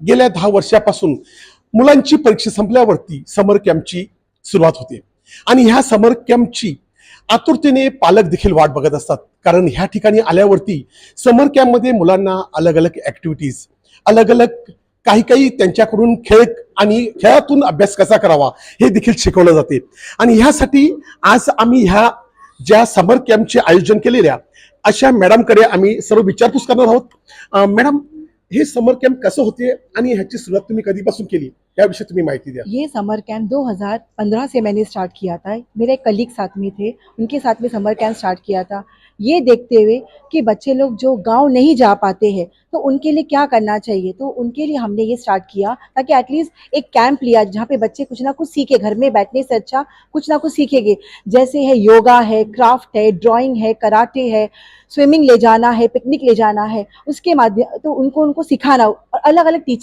गेल्या 10 वर्षापासून मुलांची परीक्षा संपल्यावरती समर कॅम्पची सुरुवात होते आणि ह्या समर कॅम्पची आतुरतेने पालक देखील वाट बघत असतात. कारण ह्या ठिकाणी आल्यावरती समर कॅम्पमध्ये मुलांना अलग अलग ऍक्टिव्हिटीज, अलग अलग काही त्यांच्याकडून खेळ आणि खेळातून अभ्यास कसा करावा हे देखील शिकवलं जाते. आणि ह्यासाठी आज आम्ही ह्या ज्या समर कॅम्पचे आयोजन केलेल्या अशा मॅडमकडे आम्ही सर्व विचारपूस करणार आहोत. मॅडम, हे समर कॅम्प कसं होते आणि ह्याची सुरुवात तुम्ही कधीपासून केली याविषयी तुम्ही माहिती द्या. ये समर कैंप 2015 से मैंने स्टार्ट किया था। मेरे एक कलीग साथ में थे, उनके साथ में समर कैंप स्टार्ट किया था। ये देखते हुए कि बच्चे लोग जो गांव नहीं जा पाते हैं तो उनके लिए क्या करना चाहिए, तो उनके लिए हमने ये स्टार्ट किया ताकि एटलीस्ट एक कैंप लिया जहाँ पे बच्चे कुछ ना कुछ सीखे। घर में बैठने से अच्छा कुछ ना कुछ सीखेंगे, जैसे है योगा है, क्राफ्ट है, ड्राइंग है, कराटे है, स्विमिंग ले जाना है, पिकनिक ले जाना है, उसके माध्यम तो उनको सिखाना और अलग अलग टीचर